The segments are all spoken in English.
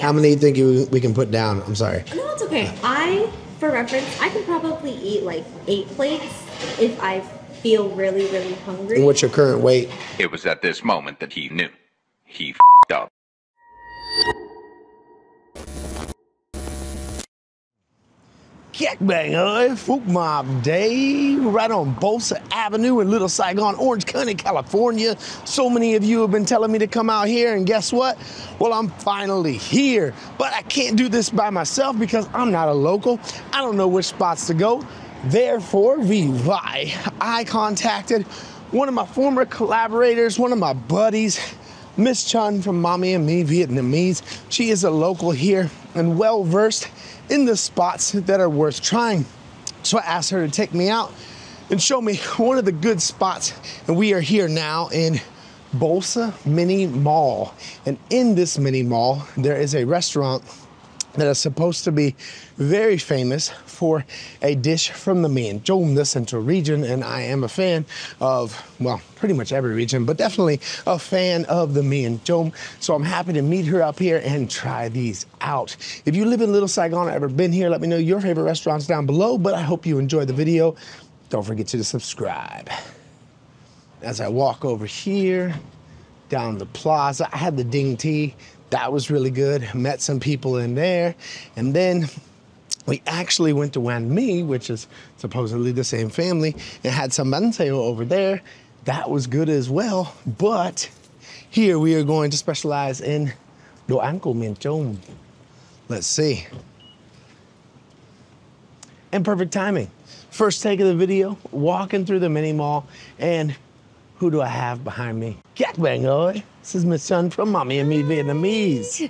How many do you think we can put down? I'm sorry. No, it's okay. For reference, I could probably eat like 8 plates if I feel really, really hungry. And what's your current weight? It was at this moment that he knew. He f***ed up. Gangbang, Folk Mob Day, right on Bolsa Avenue in Little Saigon, Orange County, California. So many of you have been telling me to come out here, and guess what? Well, I'm finally here, but I can't do this by myself because I'm not a local. I don't know which spots to go. Therefore, I contacted one of my former collaborators, one of my buddies, Miss Chun from Mommy and Me Vietnamese. She is a local here and well-versed in the spots that are worth trying. So I asked her to take me out and show me one of the good spots. And we are here now in Bolsa Mini Mall. And in this mini mall, there is a restaurant that is supposed to be very famous for a dish from the Miền Trung, the Central region, and I am a fan of, well, pretty much every region, but definitely a fan of the Miền Trung. So I'm happy to meet her up here and try these out. If you live in Little Saigon or ever been here, let me know your favorite restaurants down below, but I hope you enjoy the video. Don't forget to subscribe. As I walk over here, down the plaza, I had the ding tea. That was really good. Met some people in there. And then we actually went to Wan Mi, which is supposedly the same family, and had some bánh xèo over there. That was good as well. But here we are going to specialize in đồ ăn của miền Trung. Let's see. And perfect timing. First take of the video, walking through the mini mall, and who do I have behind me? Các bạn ơi. This is Miss Chun from Mommy and Me Vietnamese.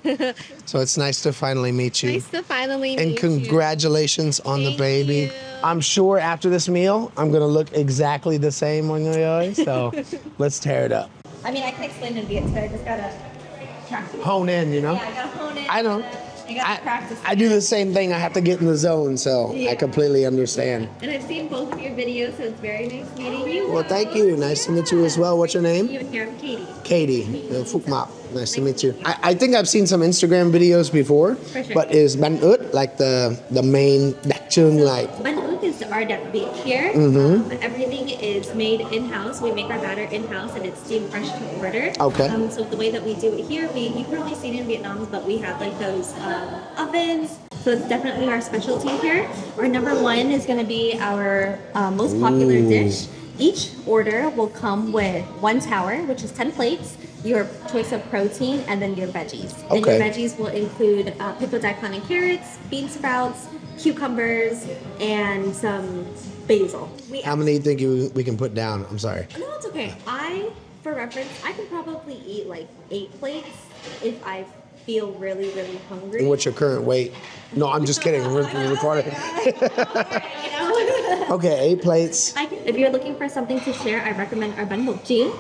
So it's nice to finally meet you. Nice to finally meet you. And congratulations on the baby. You. I'm sure after this meal, I'm going to look exactly the same. So let's tear it up. I mean, I can explain in Viet, but I just got to practice. Hone in, you know? Yeah, I got to hone in. I know. You got to practice. I do the same thing. I have to get in the zone, so yeah. I completely understand. And I've seen both of your videos, so it's very nice meeting you. Well, thank you. Nice to meet you as well. What's your name? You here, I'm Katie. Katie, Phúc Mạo. Nice to meet you. I think I've seen some Instagram videos before, For sure. But is bánh ướt like the main đặc trưng like? Bánh ướt is our đặc biệt here. Everything is made in-house. We make our batter in-house and it's steamed fresh to order. Okay. So the way that we do it here, you probably seen it in Vietnam, but we have like those ovens. So it's definitely our specialty here. Our number one is going to be our most popular dish. Each order will come with 1 tower, which is 10 plates, your choice of protein, and then your veggies. Okay. And your veggies will include pickled daikon and carrots, bean sprouts, cucumbers, and some basil. How many do you think we can put down? I'm sorry. No, it's okay. For reference, I could probably eat like 8 plates if I feel really, really hungry. And what's your current weight? No, I'm just kidding. We're recording. Okay, 8 plates. If you're looking for something to share, I recommend our bánh bột chiên.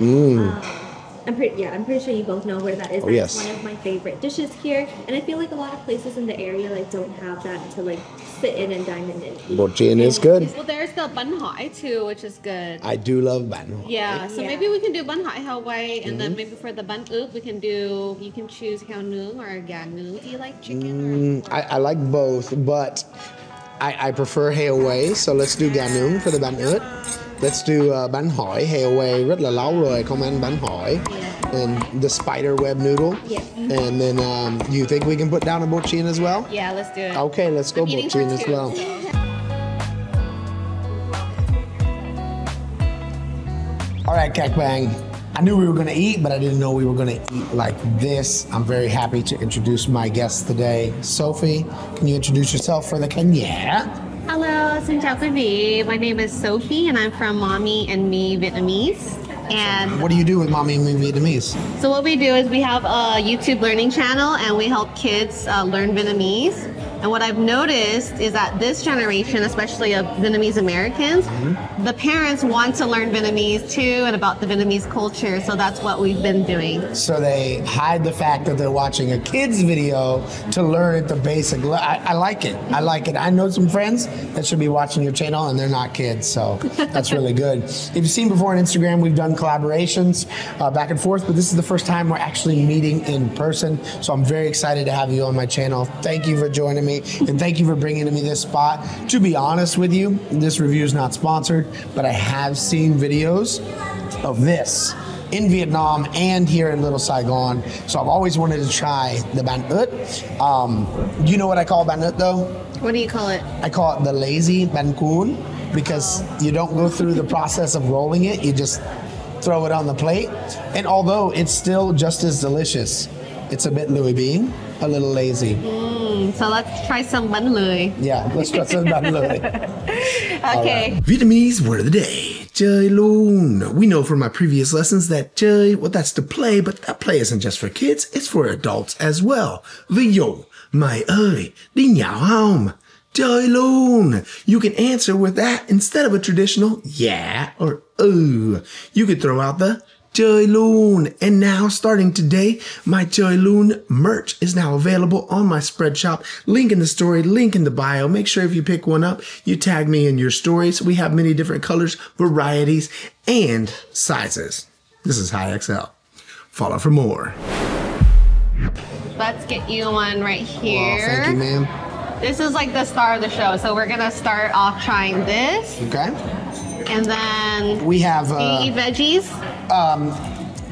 I'm pretty sure you both know where that is. Oh, That's yes. one of my favorite dishes here, and I feel like a lot of places in the area like don't have that to like sit in and dine in and eat. Bột chiên is good. Well, there's the bánh hỏi too, which is good. I do love bánh hỏi. Yeah, so maybe we can do bánh hỏi Hawaii, and then maybe for the bánh ướt, you can choose heo nướng or gà nướng. Do you like chicken? I like both, but I prefer heo quay, so let's do gà nướng for the bánh ướt. Let's do bánh hỏi. Heo quay rất là lâu rồi không ăn bánh hỏi. And the spider web noodle. Yeah. And then you think we can put down a bột chiên as well? Yeah, let's do it. Okay, let's go bột chiên as well. All right, Kak Bang. I knew we were going to eat, but I didn't know we were going to eat like this. I'm very happy to introduce my guest today. Sophie, can you introduce yourself for the Kenya? Hello, xin chào quý vị. My name is Sophie, and I'm from Mommy and Me Vietnamese. And What do you do with Mommy and Me Vietnamese? so what we do is we have a YouTube learning channel, and we help kids learn Vietnamese. And what I've noticed is that this generation, especially of Vietnamese Americans, the parents want to learn Vietnamese too and about the Vietnamese culture. So that's what we've been doing. So they hide the fact that they're watching a kid's video to learn the basic. I like it. I like it. I know some friends that should be watching your channel and they're not kids. So that's really good. If you've seen before on Instagram, we've done collaborations back and forth, but this is the first time we're actually meeting in person. So I'm very excited to have you on my channel. Thank you for joining me. And thank you for bringing me this spot. To be honest with you, this review is not sponsored, but I have seen videos of this in Vietnam and here in Little Saigon. So I've always wanted to try the ban ướt. You know what I call ban ướt though? What do you call it? I call it the lazy ban cuốn because you don't go through the process of rolling it. You just throw it on the plate. And although it's still just as delicious, it's a bit Louis Bean, a little lazy. So let's try some bánh lười. Yeah, let's try some bánh lười. Okay. Right. Vietnamese word of the day. Chơi luôn. We know from my previous lessons that chơi, well, that's to play, but that play isn't just for kids, it's for adults as well. Ví dụ, mày ơi, đi nhậu không? Chơi luôn. You can answer with that instead of a traditional yeah or You could throw out the chơi luôn. And now, starting today, my chơi luôn merch is now available on my spread shop. Link in the story, link in the bio. Make sure if you pick one up, you tag me in your stories. We have many different colors, varieties, and sizes. This is high XL. Follow for more. Let's get you one right here. Well, thank you, ma'am. This is like the star of the show. So we're gonna start off trying this. Okay. And then we have do you eat veggies?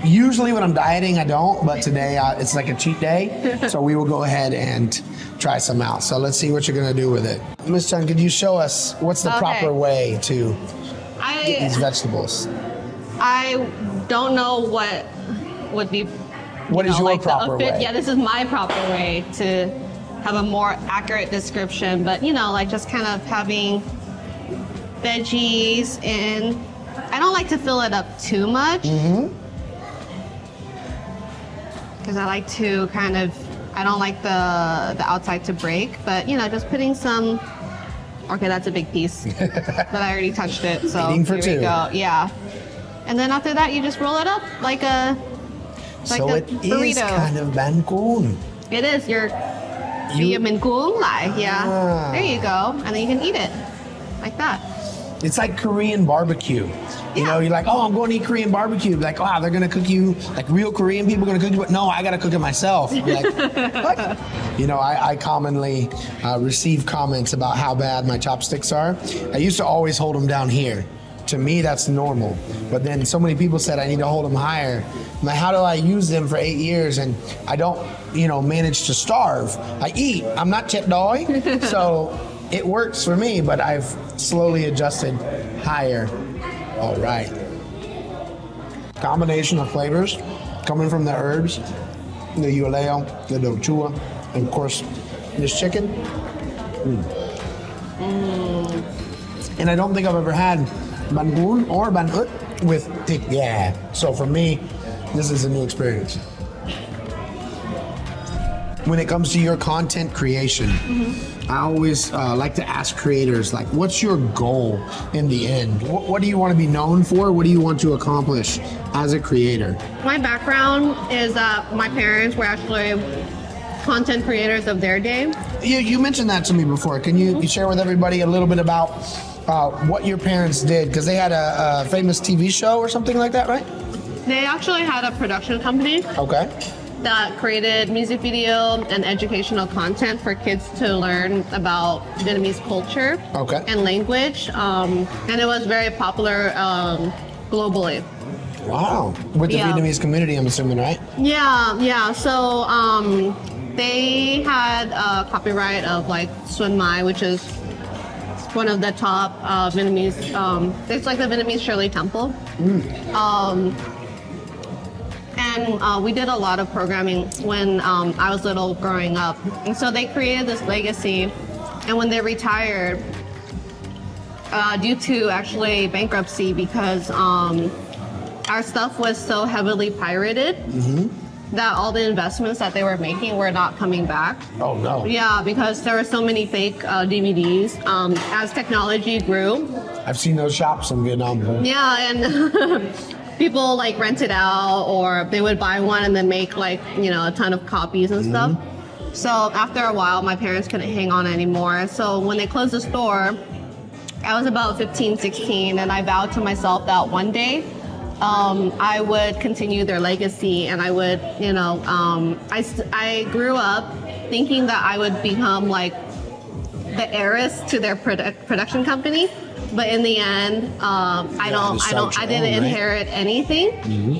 Usually when I'm dieting, I don't, but today it's like a cheat day, so we will go ahead and try some out. So let's see what you're gonna do with it. Ms. Chun, could you show us what's the proper way to get these vegetables? I don't know what would be. What is your like proper way? Yeah, this is my proper way to have a more accurate description, but you know, like just kind of having veggies, and I don't like to fill it up too much because I like to kind of, I don't like the outside to break, but you know, just putting some. Okay, that's a big piece, but I already touched it, so Eating for here two. we go. Yeah, and then after that, you just roll it up like a So it burrito. is kind of ban cuốn. It is. You're mình cuốn lại. Yeah. There you go, and then you can eat it like that. It's like Korean barbecue. You know, you're like, oh, I'm going to eat Korean barbecue. Like, wow, they're going to cook you, like real Korean people are going to cook you, but no, I got to cook it myself. You're like, what? You know, I commonly receive comments about how bad my chopsticks are. I used to always hold them down here. To me, that's normal. But then so many people said I need to hold them higher. I'm like, how do I use them for 8 years and I don't, you know, manage to starve? I eat. I'm not Chet Doi. So it works for me, but I've slowly adjusted higher. All right. Combination of flavors coming from the herbs, the yuleo, the dochua, and of course, this chicken. And I don't think I've ever had ban cuốn or ban ướt with thịt gà. So for me, this is a new experience. When it comes to your content creation, I always like to ask creators, like, what's your goal in the end? What do you want to be known for? What do you want to accomplish as a creator? My background is that my parents were actually content creators of their day. You mentioned that to me before. Can you share with everybody a little bit about what your parents did? Because they had a famous TV show or something like that, right? They actually had a production company. Okay. That created music video and educational content for kids to learn about Vietnamese culture and language. And it was very popular globally. Wow. With the Vietnamese community, I'm assuming, right? Yeah. So they had a copyright of like Xuân Mai, which is one of the top Vietnamese, it's like the Vietnamese Shirley Temple. And we did a lot of programming when I was little growing up. And so they created this legacy. And when they retired, due to actually bankruptcy because our stuff was so heavily pirated, that all the investments that they were making were not coming back. Oh no. Yeah, because there were so many fake DVDs. As technology grew. I've seen those shops in Vietnam. Yeah, and people like rent it out, or they would buy one and then make like, you know, a ton of copies and stuff. So after a while, my parents couldn't hang on anymore. So when they closed the store, I was about 15, 16, and I vowed to myself that one day I would continue their legacy, and I would, you know, I grew up thinking that I would become like the heiress to their production company. But in the end, I didn't inherit anything.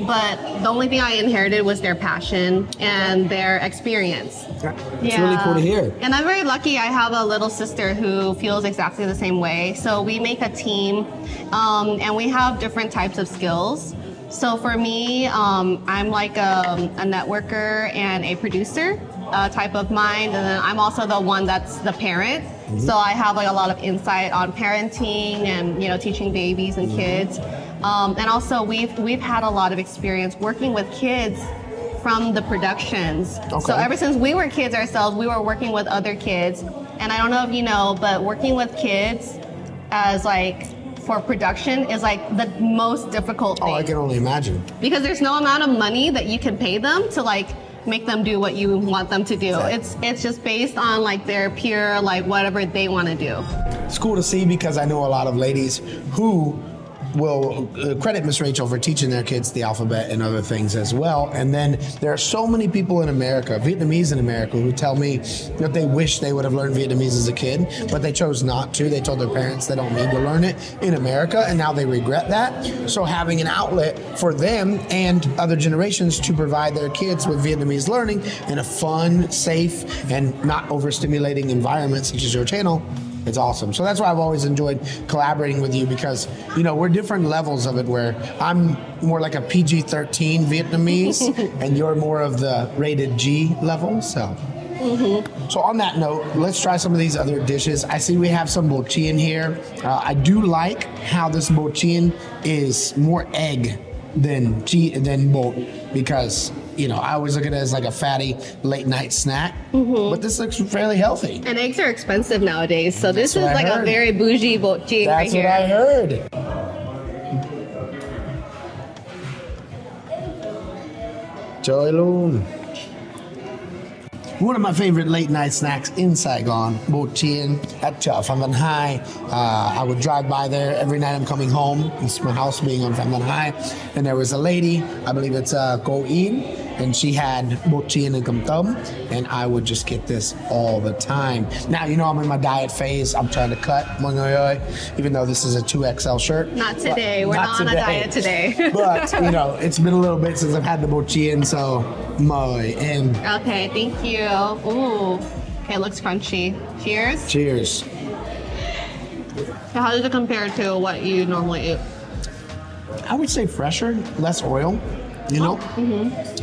But the only thing I inherited was their passion and their experience. It's really cool to hear. And I'm very lucky. I have a little sister who feels exactly the same way. So we make a team, and we have different types of skills. So for me, I'm like a networker and a producer type of mind, and then I'm also the one that's the parent. So I have like a lot of insight on parenting and, you know, teaching babies and kids. And also we've had a lot of experience working with kids from the productions. Okay. So ever since we were kids ourselves, we were working with other kids. And I don't know if you know, but working with kids as like for production is like the most difficult thing. Oh, I can only imagine. Because there's no amount of money that you can pay them to like make them do what you want them to do. Exactly. It's just based on like their pure, like whatever they want to do. It's cool to see, because I know a lot of ladies who will credit Miss Rachel for teaching their kids the alphabet and other things as well. And then there are so many people in America, Vietnamese in America, who tell me that they wish they would have learned Vietnamese as a kid, but they chose not to. They told their parents they don't need to learn it in America, and now they regret that. So having an outlet for them and other generations to provide their kids with Vietnamese learning in a fun, safe, and not overstimulating environment such as your channel, it's awesome. So that's why I've always enjoyed collaborating with you, because, you know, we're different levels of it, where I'm more like a PG-13 Vietnamese and you're more of the rated G level. So so on that note, let's try some of these other dishes. I see we have some bo chiên here. I do like how this bo chiên is more egg than bo, because, you know, I always look at it as like a fatty late night snack, but this looks fairly healthy. And eggs are expensive nowadays, so this is like a very bougie bo chiên right here. That's what I heard. Trời luôn. One of my favorite late night snacks in Saigon, bo chiên at chợ Phạm Văn Hai. I would drive by there every night I'm coming home. It's my house being on Phạm Văn Hai. And there was a lady, I believe it's Cô Yên, and she had bo chiên and cơm tấm, and I would just get this all the time. Now, you know, I'm in my diet phase. I'm trying to cut, mọi người ơi, even though this is a 2XL shirt. Not today. We're not on a diet today. But, you know, it's been a little bit since I've had the bo chiên, so mời em. Okay, thank you. Ooh, okay, it looks crunchy. Cheers. Cheers. So how does it compare to what you normally eat? I would say fresher, less oil, you know?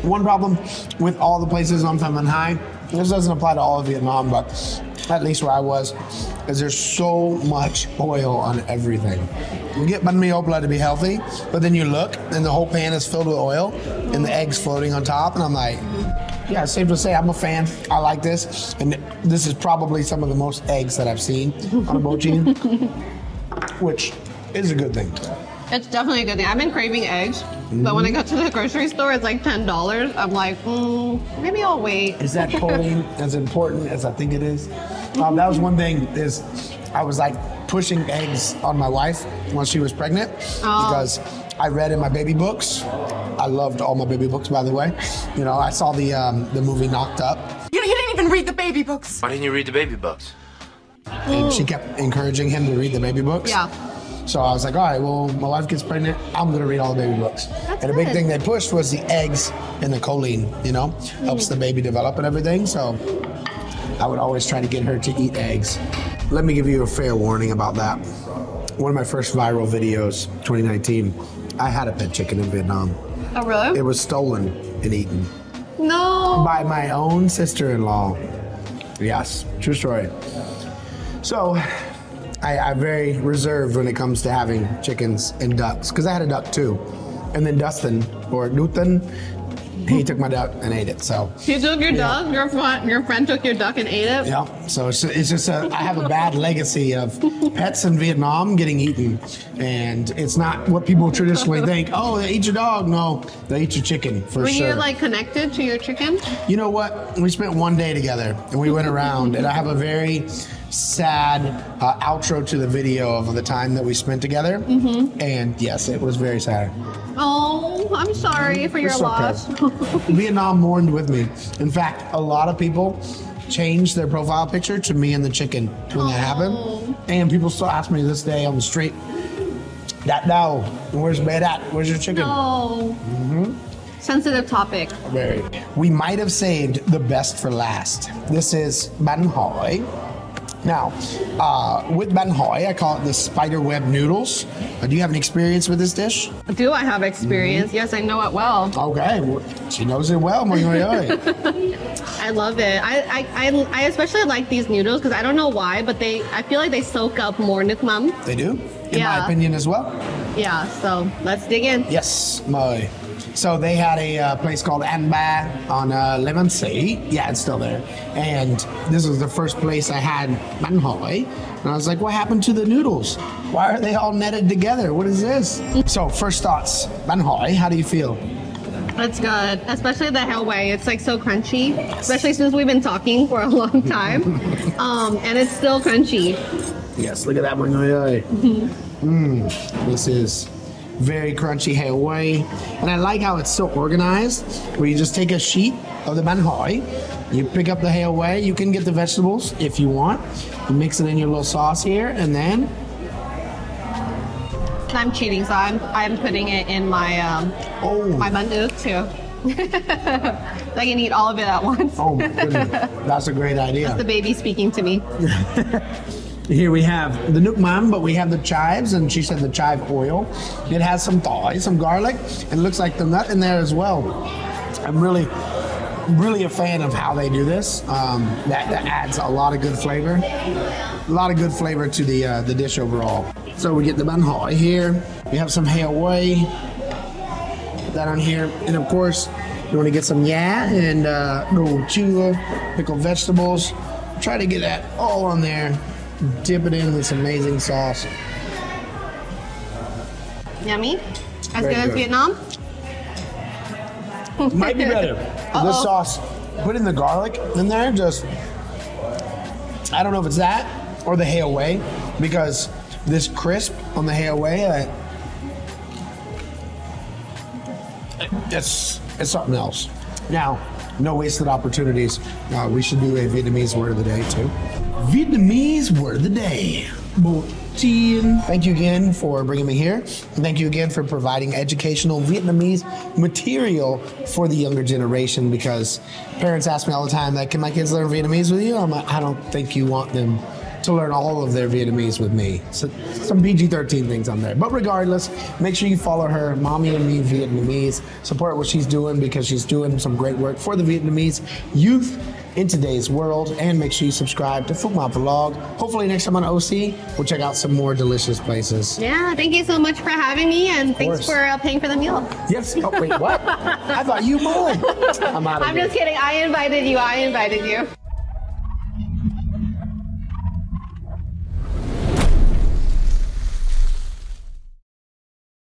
One problem with all the places on Phạm Văn Hai, this doesn't apply to all of Vietnam, but at least where I was, is there's so much oil on everything. You get banh mi opla to be healthy, but then you look and the whole pan is filled with oil and the eggs floating on top, and I'm like, yeah, it's safe to say I'm a fan. I like this, and this is probably some of the most eggs that I've seen on a bo chiên, which is a good thing. It's definitely a good thing. I've been craving eggs, but when I go to the grocery store, it's like $10. I'm like, maybe I'll wait. Is that choline as important as I think it is? That was one thing, is I was like pushing eggs on my wife when she was pregnant, because I read in my baby books. I loved all my baby books, by the way. You know, I saw the movie Knocked Up. You didn't even read the baby books. Why didn't you read the baby books? And she kept encouraging him to read the baby books. Yeah. So I was like, all right, well, my wife gets pregnant, I'm gonna read all the baby books. And a big thing they pushed was the eggs and the choline, you know? Helps the baby develop and everything, so I would always try to get her to eat eggs. Let me give you a fair warning about that. One of my first viral videos, 2019, I had a pet chicken in Vietnam. Oh, really? It was stolen and eaten. No. By my own sister-in-law. Yes, true story. So, I'm very reserved when it comes to having chickens and ducks, because I had a duck too. And then Dustin, or Newton, He took my duck and ate it. So You took your duck. Your friend took your duck and ate it. yeah. So it's just I have a bad legacy of pets in Vietnam getting eaten, and it's not what people traditionally think. Oh, they eat your dog. No, they eat your chicken for Were sure. you like connected to your chicken? You know what? We spent one day together, and we went around, and I have a very sad outro to the video of the time that we spent together. And yes, it was very sad. Oh, I'm sorry for your It's loss. okay. Vietnam mourned with me. In fact, a lot of people changed their profile picture to me and the chicken when that happened. And people still ask me this day on the street, "That now, where's Bed at? Where's your chicken?" Oh. Sensitive topic. Very. We might have saved the best for last. This is bánh hỏi. Now, with bánh hỏi, I call it the spider web noodles. Do you have any experience with this dish? Do I have experience? Yes, I know it well. Okay, well, she knows it well, mọi người ơi. I love it. I especially like these noodles because I don't know why, but I feel like they soak up more nước mắm. They do, in my Yeah. opinion as well. Yeah, so let's dig in. Yes, mời. So they had a place called An Ba on Lemon Sea. Yeah, it's still there. And this was the first place I had bánh hỏi. And I was like, what happened to the noodles? Why are they all netted together? What is this? So first thoughts, bánh hỏi, how do you feel? It's good, especially the hell way. It's like so crunchy, especially since we've been talking for a long time. And it's still crunchy. Yes, look at that one. This is very crunchy heo way. And I like how it's so organized, where you just take a sheet of the bánh hỏi, you pick up the heo way, you can get the vegetables if you want, you mix it in your little sauce here, and then I'm cheating, so I'm putting it in my my bun noodle too. So I can eat all of it at once. oh my goodness, that's a great idea. The baby speaking to me. Here we have the nước mắm, but we have the chives, and she said the chive oil. It has some tỏi, some garlic, and it looks like the nut in there as well. I'm really a fan of how they do this. That adds a lot of good flavor. A lot of good flavor to the dish overall. So we get the bánh hỏi here. We have some heo way. Put that on here. And of course, you want to get some yeah and little chua, pickled vegetables. Try to get that all on there. Dip it in this amazing sauce. Yummy. As Very good as good. Vietnam. Might be better. This sauce, put in the garlic in there, just, I don't know if it's that or the heo way, because this crisp on the heo way, it's something else. Now, no wasted opportunities. We should do a Vietnamese word of the day too. Vietnamese word of the day. Bộ chiên. Thank you again for bringing me here. And thank you again for providing educational Vietnamese material for the younger generation, because parents ask me all the time, like, can my kids learn Vietnamese with you? I'm like, I don't think you want them to learn all of their Vietnamese with me. So some PG-13 things on there. But regardless, make sure you follow her, Mommy and Me Vietnamese. Support what she's doing, because she's doing some great work for the Vietnamese youth in today's world. And make sure you subscribe to Phuc Ma Vlog. Hopefully next time on OC, we'll check out some more delicious places. Yeah, thank you so much for having me, and thanks course. for paying for the meal. Yes. Oh, wait, what? I thought you would. I'm out of I'm here. just kidding. I invited you.